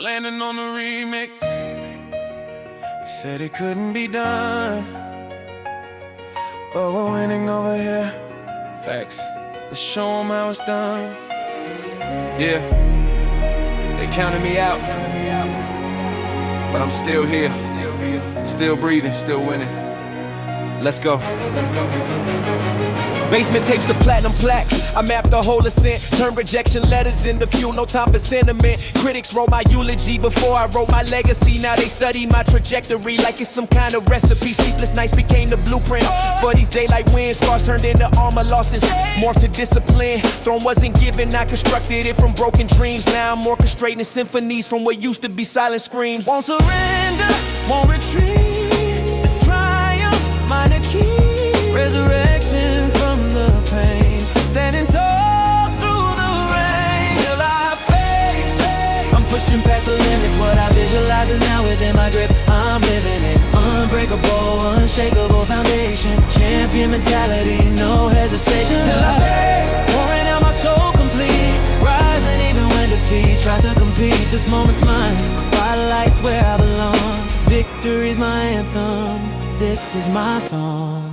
Landon on the remix. They said it couldn't be done, but we're winning over here. Facts. Let's show them how it's done. Yeah, they counted me out, but I'm still here, still breathing, still winning. Let's go. Basement tapes to platinum plaques. I mapped the whole ascent, turned rejection letters into fuel, no time for sentiment. Critics wrote my eulogy before I wrote my legacy. Now they study my trajectory like it's some kind of recipe. Sleepless nights became the blueprint for these daylight wins. Scars turned into armor losses, morphed to discipline. Throne wasn't given, I constructed it from broken dreams. Now I'm orchestrating symphonies from what used to be silent screams. Won't surrender, won't retreat. It's triumph, minor key. Resurrection from the pain, standing tall through the rain. Till I fade, I'm pushing past the limits. What I visualize is now within my grip. I'm living it, unbreakable, unshakable foundation. Champion mentality, no hesitation. Till I fade, pouring out my soul complete. Rising even when defeat tries to compete. This moment's mine, spotlight's where I belong. Victory's my anthem, this is my song.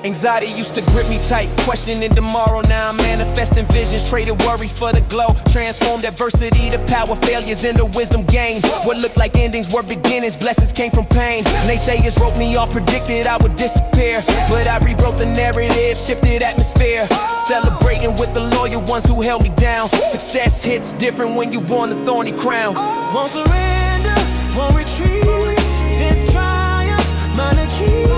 Anxiety used to grip me tight, questioning tomorrow. Now I'm manifesting visions, traded worry for the glow. Transformed adversity to power, failures into wisdom gained. What looked like endings were beginnings, blessings came from pain. Naysayers wrote me off, predicted I would disappear, but I rewrote the narrative, shifted atmosphere. Celebrating with the loyal ones who held me down. Success hits different when you won the thorny crown. Won't surrender, won't retreat. This triumph, minor key.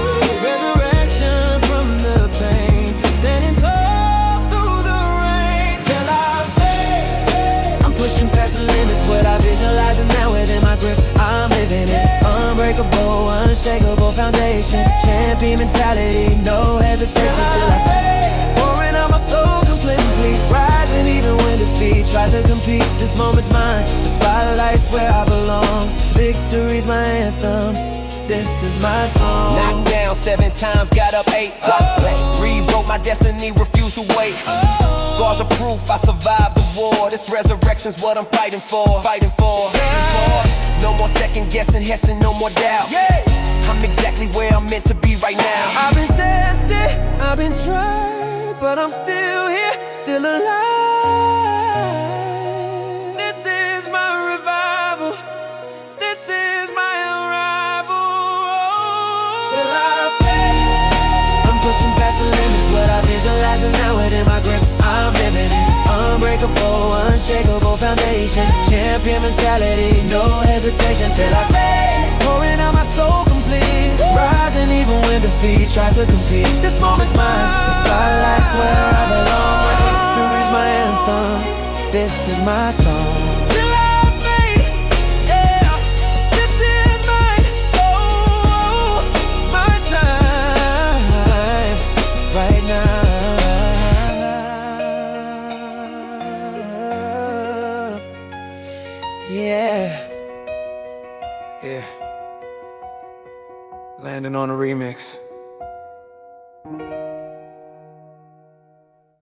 Resurrection from the pain, standing tall through the rain. Till I fade, I'm pushing past the limits. What I visualize is now within my grip. I'm living it, unbreakable, unshakable foundation. Champion mentality, no hesitation. Till I fade, pouring out my soul completely. Rising even when defeat tries to compete. This moment's mine, the spotlight's where I belong. Victory's my anthem, this is my song. Knocked down 7 times, got up 8. Rewrote my destiny, refused to wait. Scars are proof I survived the war. This resurrection's what I'm fighting for. No more second guessing, hessing, no more doubt. I'm exactly where I'm meant to be right now. I've been tested, I've been tried, but I'm still here, still alive. This is my revival, this is my arrival. Till I fade, I'm pushing past the limits. What I visualize is now within my grip. I'm living it, unbreakable, unshakable foundation. Champion mentality, no hesitation. Till I fade, pouring out my soul complete. Rising even when defeat tries to compete. This moment's mine, the spotlight's where I belong. Victory's my anthem, this is my song. Till I fade, yeah, this is mine. Oh, my time, right now. Yeah. Landon on the remix.